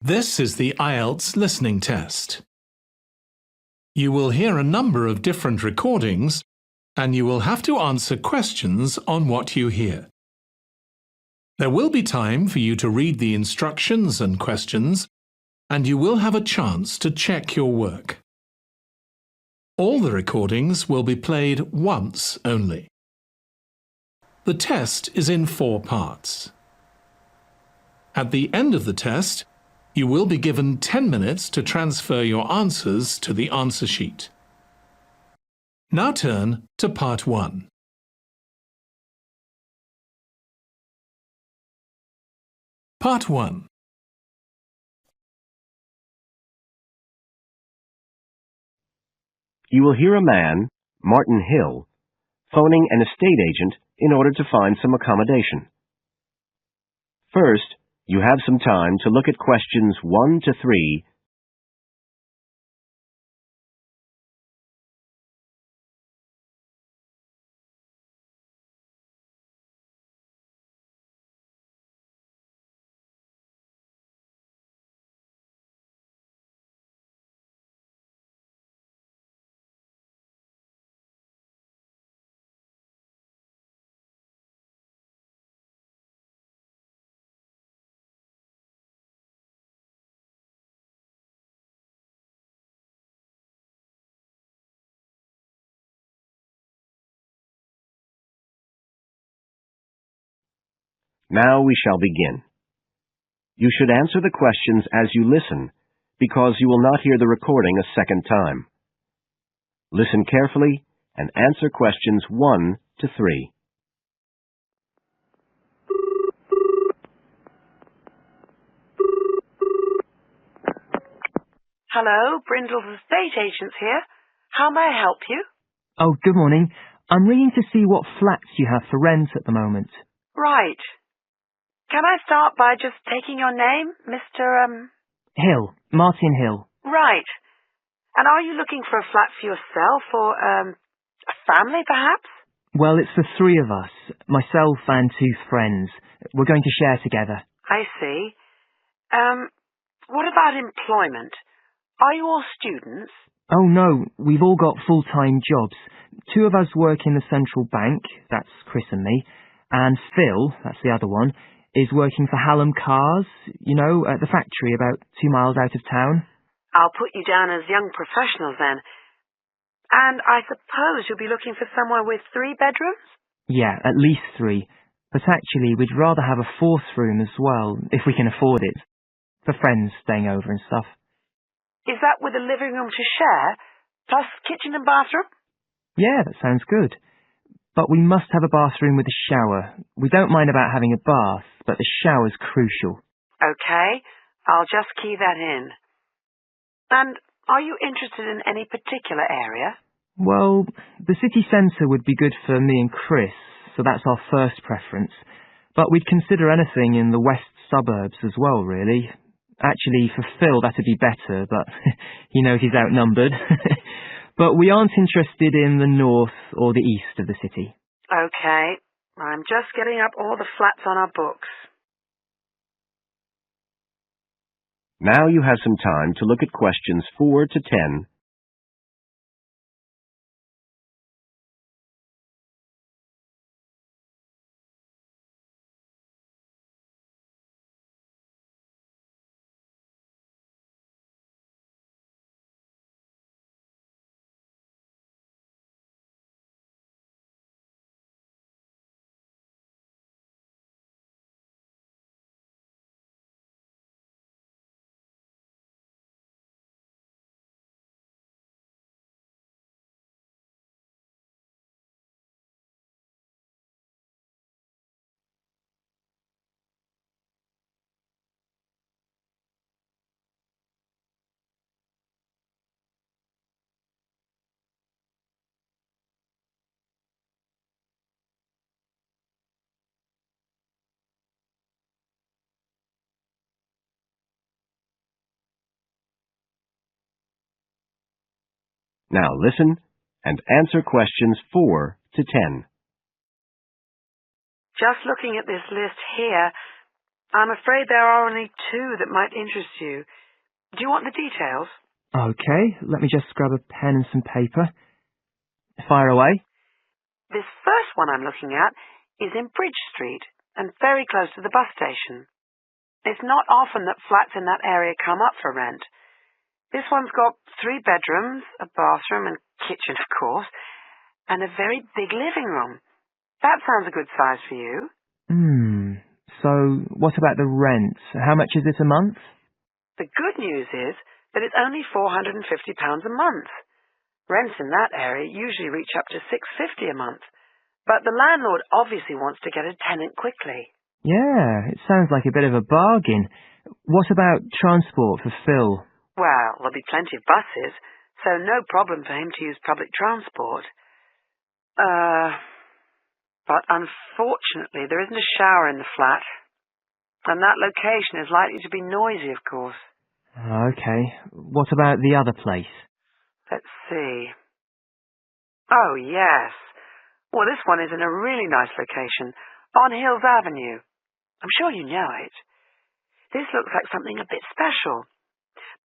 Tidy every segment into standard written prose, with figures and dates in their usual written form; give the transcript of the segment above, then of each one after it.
This is the IELTS listening test. You will hear a number of different recordings, and you will have to answer questions on what you hear. There will be time for you to read the instructions and questions, and you will have a chance to check your work. All the recordings will be played once only. The test is in 4 parts. At the end of the test, you will be given 10 minutes to transfer your answers to the answer sheet. Now turn to Part 1. Part 1. You will hear a man, Martin Hill, phoning an estate agent in order to find some accommodation. First, you have some time to look at questions 1 to 3. Now we shall begin. You should answer the questions as you listen, because you will not hear the recording a second time. Listen carefully and answer questions 1 to 3. Hello, Brindle's estate agents here. How may I help you? Oh, good morning. I'm ringing to see what flats you have for rent at the moment. Right. Can I start by just taking your name, Mr. Hill. Martin Hill. Right. And are you looking for a flat for yourself or, a family, perhaps? Well, it's the 3 of us, myself and 2 friends. We're going to share together. I see. What about employment? Are you all students? Oh, no, we've all got full-time jobs. 2 of us work in the central bank, that's Chris and me, and Phil, that's the other one, is working for Hallam Cars, you know, at the factory about 2 miles out of town. I'll put you down as young professionals then. And I suppose you'll be looking for somewhere with 3 bedrooms? Yeah, at least 3. But actually, we'd rather have a 4th room as well, if we can afford it. For friends staying over and stuff. Is that with a living room to share, plus kitchen and bathroom? Yeah, that sounds good. But we must have a bathroom with a shower. We don't mind about having a bath, but the shower's crucial. Okay, I'll just key that in. And are you interested in any particular area? Well, the city centre would be good for me and Chris, so that's our first preference. But we'd consider anything in the west suburbs as well, really. Actually, for Phil, that'd be better, but he knows he's outnumbered. But we aren't interested in the north or the east of the city. Okay, I'm just getting up all the flats on our books. Now you have some time to look at questions 4 to 10. Now listen and answer questions 4 to 10. Just looking at this list here, I'm afraid there are only two that might interest you. Do you want the details? Okay, let me just grab a pen and some paper. Fire away. This first one I'm looking at is in Bridge Street and very close to the bus station. It's not often that flats in that area come up for rent. This one's got 3 bedrooms, a bathroom and kitchen, of course, and a very big living room. That sounds a good size for you. So what about the rent? How much is it a month? The good news is that it's only £450 a month. Rents in that area usually reach up to $650 a month, but the landlord obviously wants to get a tenant quickly. Yeah, it sounds like a bit of a bargain. What about transport for Phil? Well, there'll be plenty of buses, so no problem for him to use public transport. But unfortunately there isn't a shower in the flat, and that location is likely to be noisy, of course. Okay, what about the other place? Let's see. Oh, yes. Well, this one is in a really nice location, on Hills Avenue. I'm sure you know it. This looks like something a bit special.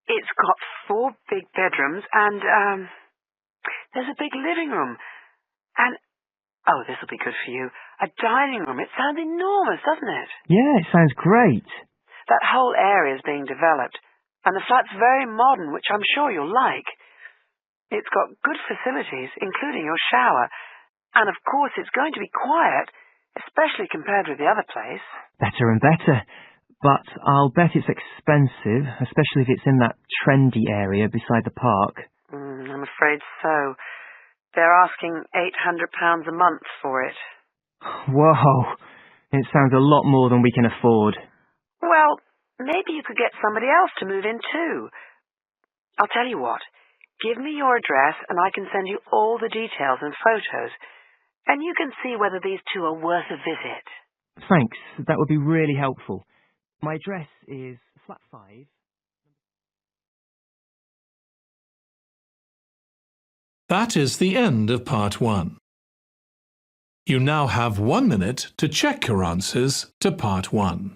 It's got 4 big bedrooms and, there's a big living room. And, oh, this will be good for you, a dining room. It sounds enormous, doesn't it? Yeah, it sounds great. That whole area is being developed, and the flat's very modern, which I'm sure you'll like. It's got good facilities, including your shower, and of course it's going to be quiet, especially compared with the other place. Better and better. But I'll bet it's expensive, especially if it's in that trendy area beside the park. I'm afraid so. They're asking £800 a month for it. Whoa, it sounds a lot more than we can afford. Well, maybe you could get somebody else to move in too. I'll tell you what. Give me your address and I can send you all the details and photos, and you can see whether these two are worth a visit. Thanks, that would be really helpful. My address is flat 5. That is the end of part 1. You now have 1 minute to check your answers to part 1.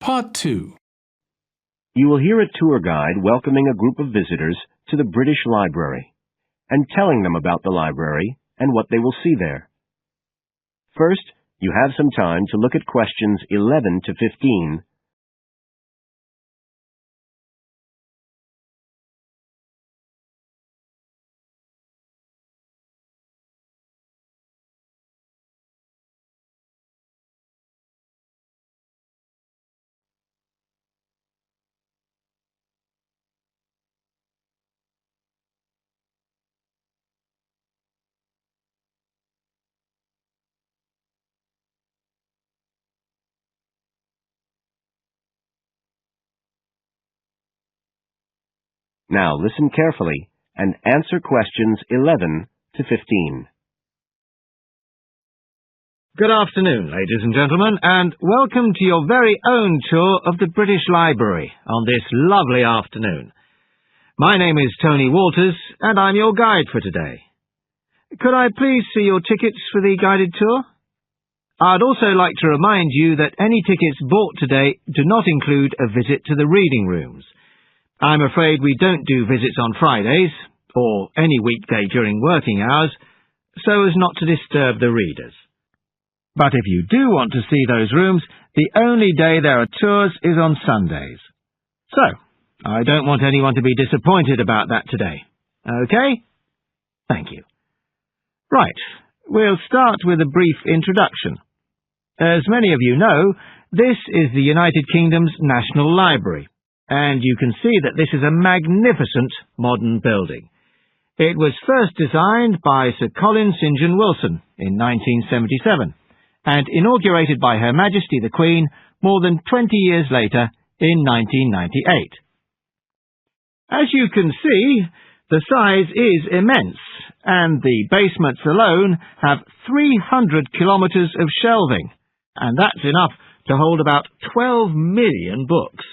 Part 2. You will hear a tour guide welcoming a group of visitors to the British Library and telling them about the library and what they will see there. First, you have some time to look at questions 11 to 15. Now listen carefully and answer questions 11 to 15. Good afternoon, ladies and gentlemen, and welcome to your very own tour of the British Library on this lovely afternoon. My name is Tony Walters, and I'm your guide for today. Could I please see your tickets for the guided tour? I'd also like to remind you that any tickets bought today do not include a visit to the reading rooms. I'm afraid we don't do visits on Fridays, or any weekday during working hours, so as not to disturb the readers. But if you do want to see those rooms, the only day there are tours is on Sundays. So, I don't want anyone to be disappointed about that today. OK? Thank you. Right, we'll start with a brief introduction. As many of you know, this is the United Kingdom's National Library, and you can see that this is a magnificent modern building. It was first designed by Sir Colin St. John Wilson in 1977, and inaugurated by Her Majesty the Queen more than 20 years later in 1998. As you can see, the size is immense, and the basements alone have 300 kilometres of shelving, and that's enough to hold about 12 million books.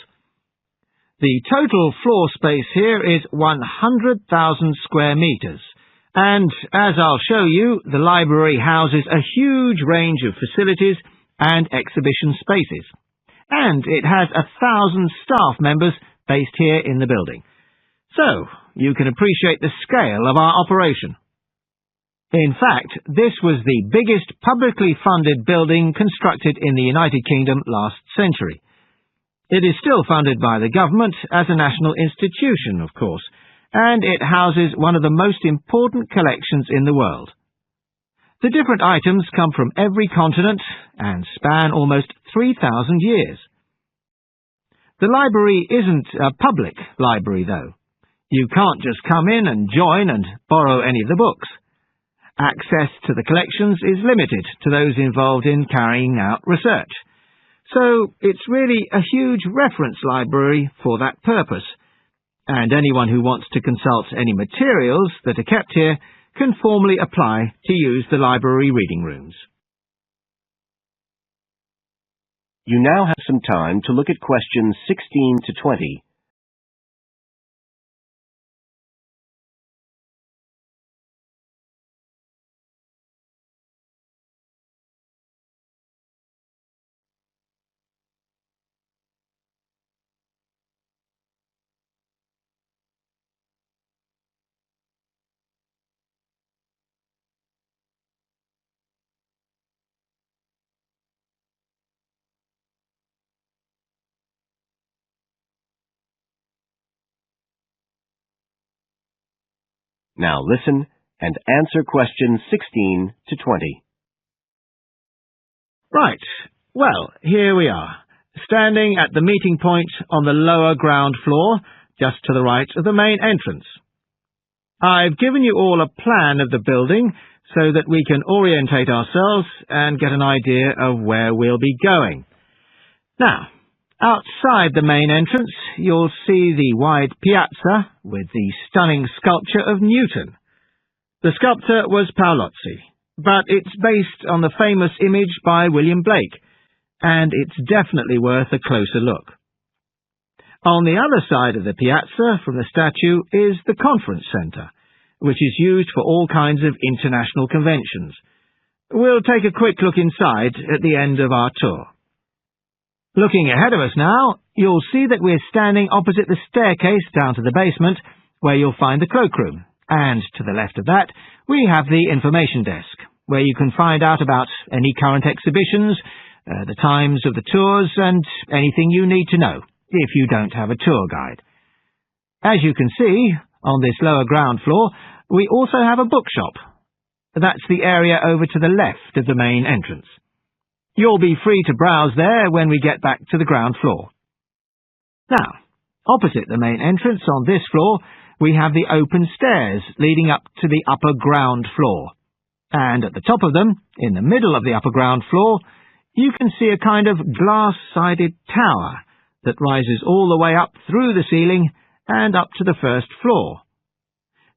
The total floor space here is 100,000 square metres, and as I'll show you, the library houses a huge range of facilities and exhibition spaces, and it has 1,000 staff members based here in the building. So, you can appreciate the scale of our operation. In fact, this was the biggest publicly funded building constructed in the United Kingdom last century. It is still funded by the government as a national institution, of course, and it houses one of the most important collections in the world. The different items come from every continent and span almost 3,000 years. The library isn't a public library, though. You can't just come in and join and borrow any of the books. Access to the collections is limited to those involved in carrying out research. So it's really a huge reference library for that purpose, and anyone who wants to consult any materials that are kept here can formally apply to use the library reading rooms. You now have some time to look at questions 16 to 20. Now listen and answer questions 16 to 20. Right. Well, here we are, standing at the meeting point on the lower ground floor, just to the right of the main entrance. I've given you all a plan of the building so that we can orientate ourselves and get an idea of where we'll be going. Now, outside the main entrance, you'll see the wide piazza with the stunning sculpture of Newton. The sculptor was Paolozzi, but it's based on the famous image by William Blake, and it's definitely worth a closer look. On the other side of the piazza from the statue is the conference centre, which is used for all kinds of international conventions. We'll take a quick look inside at the end of our tour. Looking ahead of us now, you'll see that we're standing opposite the staircase down to the basement, where you'll find the cloakroom, and to the left of that, we have the information desk, where you can find out about any current exhibitions, the times of the tours, and anything you need to know, if you don't have a tour guide. As you can see, on this lower ground floor, we also have a bookshop. That's the area over to the left of the main entrance. You'll be free to browse there when we get back to the ground floor. Now, opposite the main entrance on this floor, we have the open stairs leading up to the upper ground floor. And at the top of them, in the middle of the upper ground floor, you can see a kind of glass-sided tower that rises all the way up through the ceiling and up to the first floor.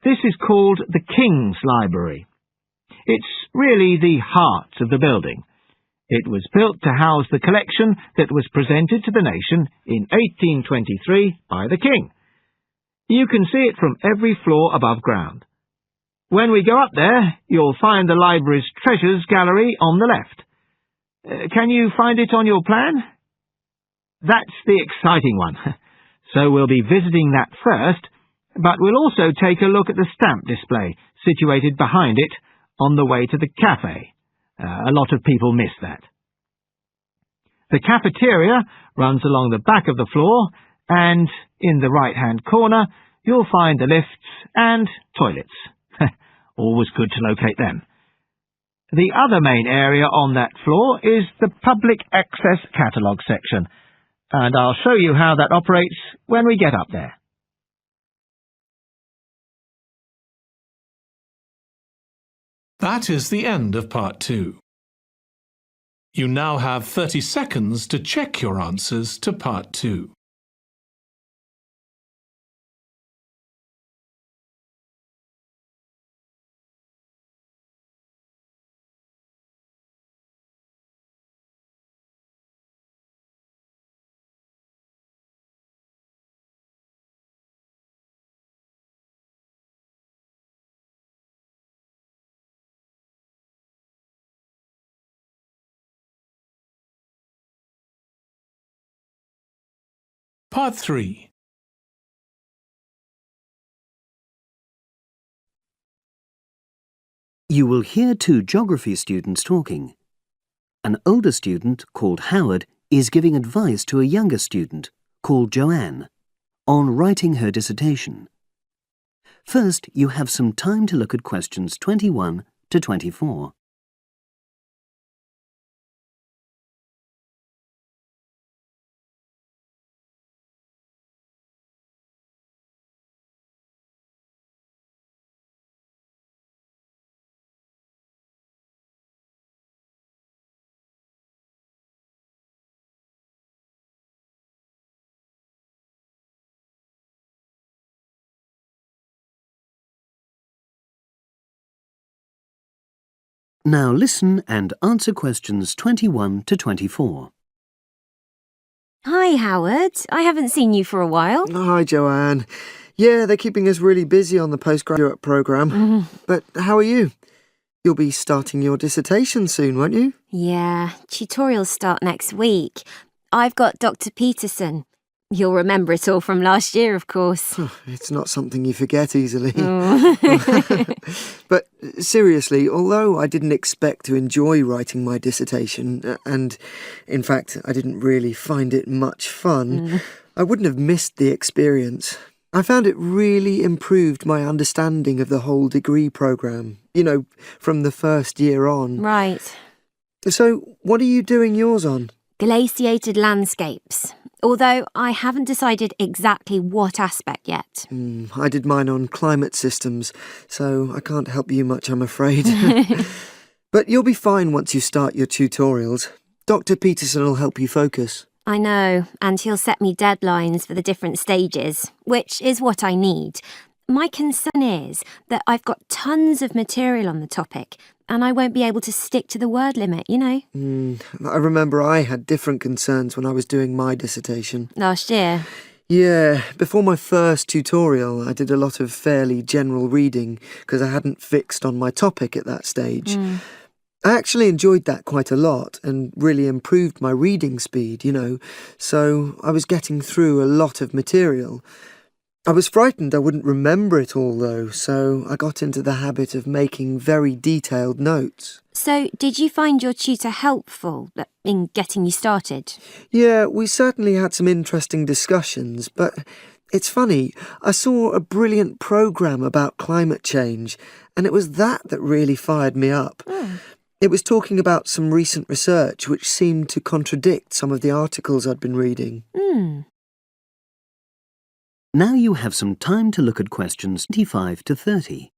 This is called the King's Library. It's really the heart of the building. It was built to house the collection that was presented to the nation in 1823 by the King. You can see it from every floor above ground. When we go up there, you'll find the library's treasures gallery on the left. Can you find it on your plan? That's the exciting one. So we'll be visiting that first, but we'll also take a look at the stamp display situated behind it on the way to the cafe, A lot of people miss that. The cafeteria runs along the back of the floor, and in the right-hand corner you'll find the lifts and toilets. Always good to locate them. The other main area on that floor is the public access catalogue section, and I'll show you how that operates when we get up there. That is the end of Part 2. You now have 30 seconds to check your answers to Part 2. Part 3. You will hear two geography students talking. An older student, called Howard, is giving advice to a younger student, called Joanne, on writing her dissertation. First, you have some time to look at questions 21 to 24. Now listen and answer questions 21 to 24. Hi, Howard. I haven't seen you for a while. Hi, Joanne. Yeah, they're keeping us really busy on the postgraduate programme. But how are you? You'll be starting your dissertation soon, won't you? Yeah, tutorials start next week. I've got Dr. Peterson. You'll remember it all from last year, of course. It's not something you forget easily. Oh. But seriously, although I didn't expect to enjoy writing my dissertation, and in fact I didn't really find it much fun, I wouldn't have missed the experience. I found it really improved my understanding of the whole degree programme, from the first year on. Right. So, what are you doing yours on? Glaciated landscapes. Although I haven't decided exactly what aspect yet. I did mine on climate systems, so I can't help you much, I'm afraid. But you'll be fine once you start your tutorials. Dr. Peterson will help you focus. I know, and he'll set me deadlines for the different stages, which is what I need. My concern is that I've got tons of material on the topic, and I won't be able to stick to the word limit, I remember I had different concerns when I was doing my dissertation. Last year. Yeah, before my first tutorial, I did a lot of fairly general reading because I hadn't fixed on my topic at that stage. I actually enjoyed that quite a lot and really improved my reading speed, so I was getting through a lot of material. I was frightened I wouldn't remember it all, though, so I got into the habit of making very detailed notes. So, did you find your tutor helpful in getting you started? Yeah, we certainly had some interesting discussions, but it's funny, I saw a brilliant programme about climate change, and it was that really fired me up. It was talking about some recent research which seemed to contradict some of the articles I'd been reading. Now you have some time to look at questions 25 to 30.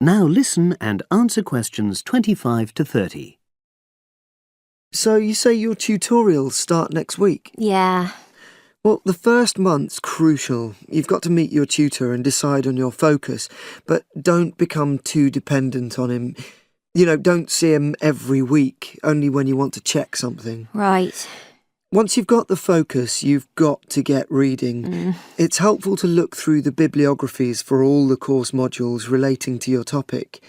Now listen and answer questions 25 to 30. So you say your tutorials start next week? Yeah. Well, the first month's crucial. You've got to meet your tutor and decide on your focus, but don't become too dependent on him. Don't see him every week, only when you want to check something. Right. Once you've got the focus, you've got to get reading. It's helpful to look through the bibliographies for all the course modules relating to your topic,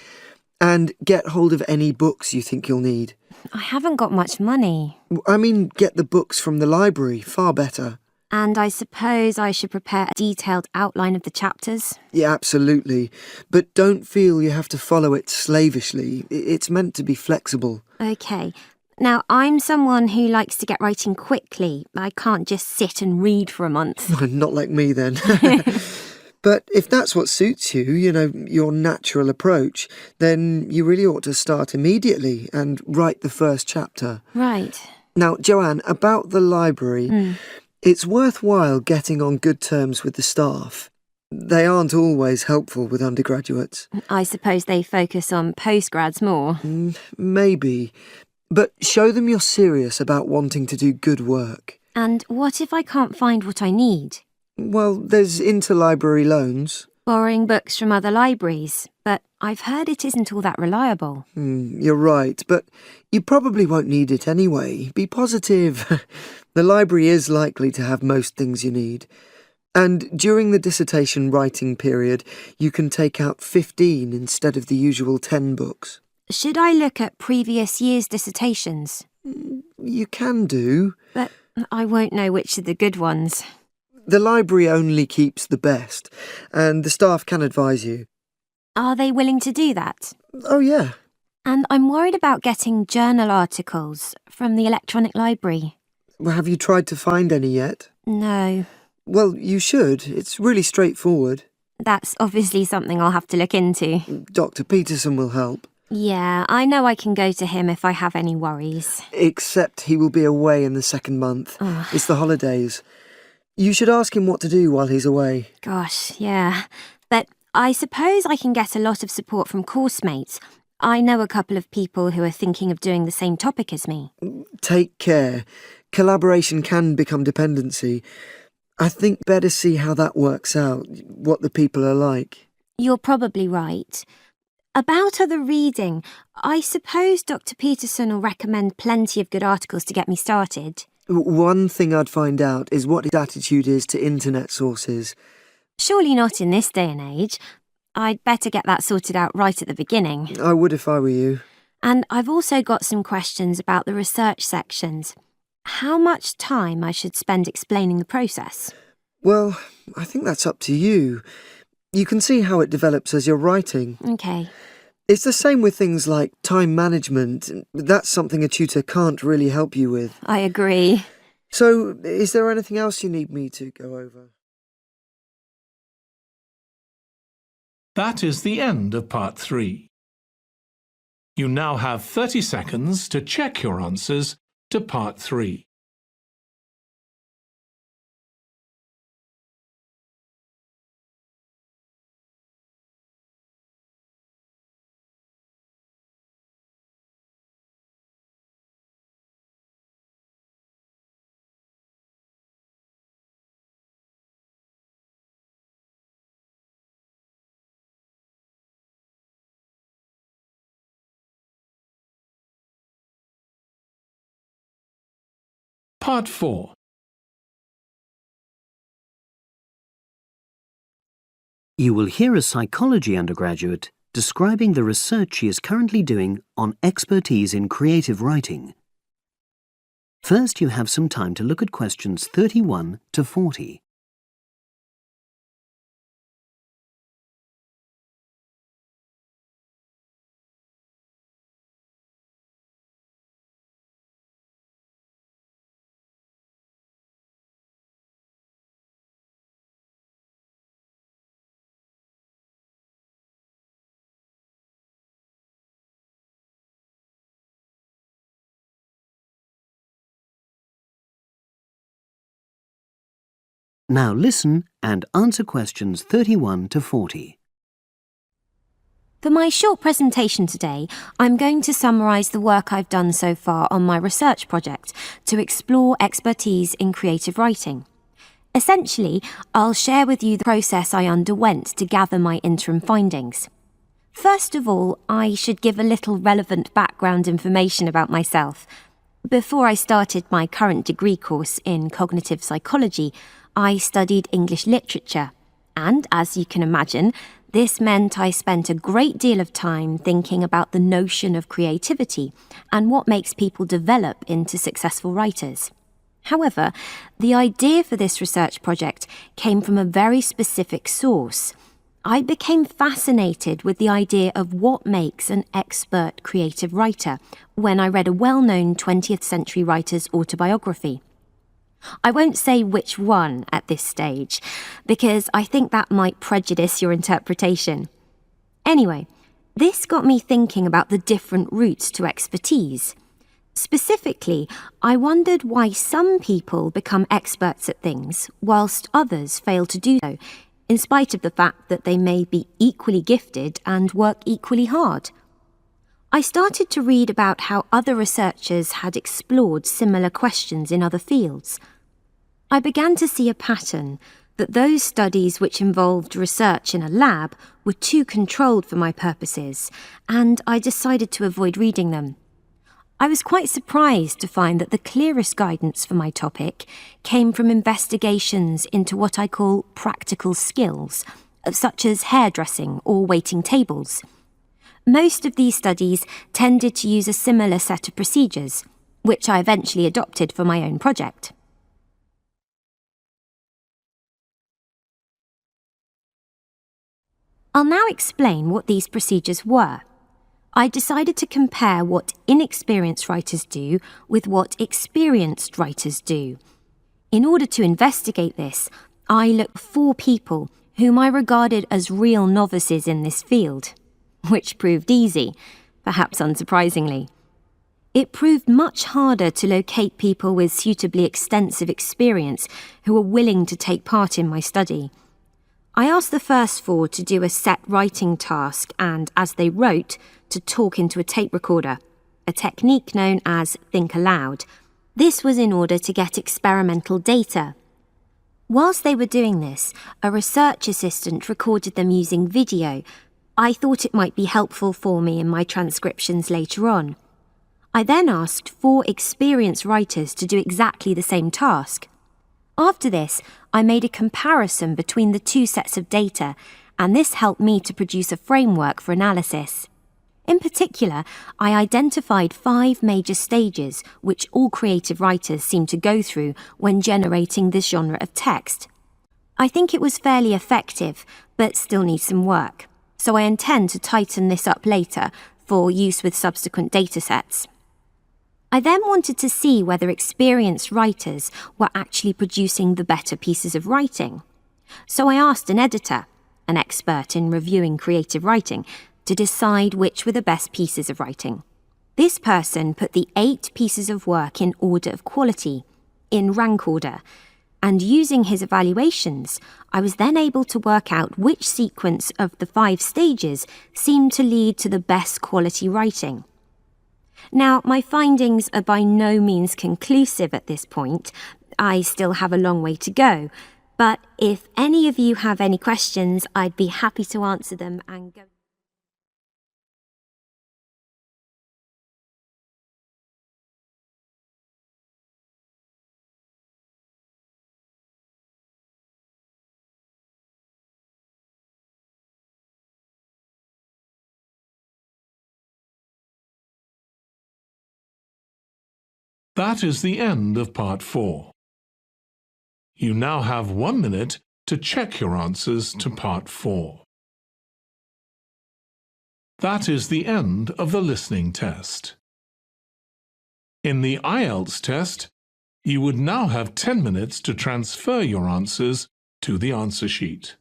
and get hold of any books you think you'll need. I haven't got much money. I mean, get the books from the library, far better. And I suppose I should prepare a detailed outline of the chapters? Yeah, absolutely. But don't feel you have to follow it slavishly. It's meant to be flexible. OK. Now, I'm someone who likes to get writing quickly. I can't just sit and read for a month. Not like me, then. But if that's what suits you, your natural approach, then you really ought to start immediately and write the first chapter. Right. Now, Joanne, about the library, it's worthwhile getting on good terms with the staff. They aren't always helpful with undergraduates. I suppose they focus on postgrads more. Maybe. But show them you're serious about wanting to do good work. And what if I can't find what I need? Well, there's interlibrary loans. Borrowing books from other libraries, but I've heard it isn't all that reliable. You're right, but you probably won't need it anyway. Be positive. The library is likely to have most things you need. And during the dissertation writing period, you can take out 15 instead of the usual 10 books. Should I look at previous year's dissertations? You can do. But I won't know which are the good ones. The library only keeps the best, and the staff can advise you. Are they willing to do that? Oh, yeah. And I'm worried about getting journal articles from the electronic library. Well, have you tried to find any yet? No. Well, you should. It's really straightforward. That's obviously something I'll have to look into. Dr. Peterson will help. Yeah, I know I can go to him if I have any worries. Except he will be away in the second month. It's the holidays. You should ask him what to do while he's away. Gosh, yeah. But I suppose I can get a lot of support from course mates. I know a couple of people who are thinking of doing the same topic as me. Take care. Collaboration can become dependency. I think better see how that works out, what the people are like. You're probably right. About other reading, I suppose Dr. Peterson will recommend plenty of good articles to get me started. One thing I'd find out is what his attitude is to internet sources. Surely not in this day and age. I'd better get that sorted out right at the beginning. I would if I were you. And I've also got some questions about the research sections. How much time I should spend explaining the process? Well, I think that's up to you. You can see how it develops as you're writing. OK. It's the same with things like time management. That's something a tutor can't really help you with. I agree. So, is there anything else you need me to go over? That is the end of part 3. You now have 30 seconds to check your answers to part 3. Part 4. You will hear a psychology undergraduate describing the research she is currently doing on expertise in creative writing. First, you have some time to look at questions 31 to 40. Now listen and answer questions 31 to 40. For my short presentation today, I'm going to summarise the work I've done so far on my research project to explore expertise in creative writing. Essentially, I'll share with you the process I underwent to gather my interim findings. First of all, I should give a little relevant background information about myself. Before I started my current degree course in cognitive psychology, I studied English literature, and as you can imagine, this meant I spent a great deal of time thinking about the notion of creativity and what makes people develop into successful writers. However, the idea for this research project came from a very specific source. I became fascinated with the idea of what makes an expert creative writer when I read a well-known 20th century writer's autobiography. I won't say which one at this stage, because I think that might prejudice your interpretation. Anyway, this got me thinking about the different routes to expertise. Specifically, I wondered why some people become experts at things whilst others fail to do so, in spite of the fact that they may be equally gifted and work equally hard. I started to read about how other researchers had explored similar questions in other fields. I began to see a pattern that those studies which involved research in a lab were too controlled for my purposes, and I decided to avoid reading them. I was quite surprised to find that the clearest guidance for my topic came from investigations into what I call practical skills, such as hairdressing or waiting tables. Most of these studies tended to use a similar set of procedures, which I eventually adopted for my own project. I'll now explain what these procedures were. I decided to compare what inexperienced writers do with what experienced writers do. In order to investigate this, I looked for 4 people whom I regarded as real novices in this field, which proved easy, perhaps unsurprisingly. It proved much harder to locate people with suitably extensive experience who were willing to take part in my study. I asked the first 4 to do a set writing task and, as they wrote, to talk into a tape recorder, a technique known as think aloud. This was in order to get experimental data. Whilst they were doing this, a research assistant recorded them using video. I thought it might be helpful for me in my transcriptions later on. I then asked 4 experienced writers to do exactly the same task. After this, I made a comparison between the 2 sets of data, and this helped me to produce a framework for analysis. In particular, I identified 5 major stages which all creative writers seem to go through when generating this genre of text. I think it was fairly effective, but still needs some work, so I intend to tighten this up later for use with subsequent datasets. I then wanted to see whether experienced writers were actually producing the better pieces of writing. So I asked an editor, an expert in reviewing creative writing, to decide which were the best pieces of writing. This person put the 8 pieces of work in order of quality, in rank order, and using his evaluations, I was then able to work out which sequence of the 5 stages seemed to lead to the best quality writing. Now, my findings are by no means conclusive at this point. I still have a long way to go, but if any of you have any questions, I'd be happy to answer them and go. That is the end of part 4. You now have 1 minute to check your answers to part 4. That is the end of the listening test. In the IELTS test, you would now have 10 minutes to transfer your answers to the answer sheet.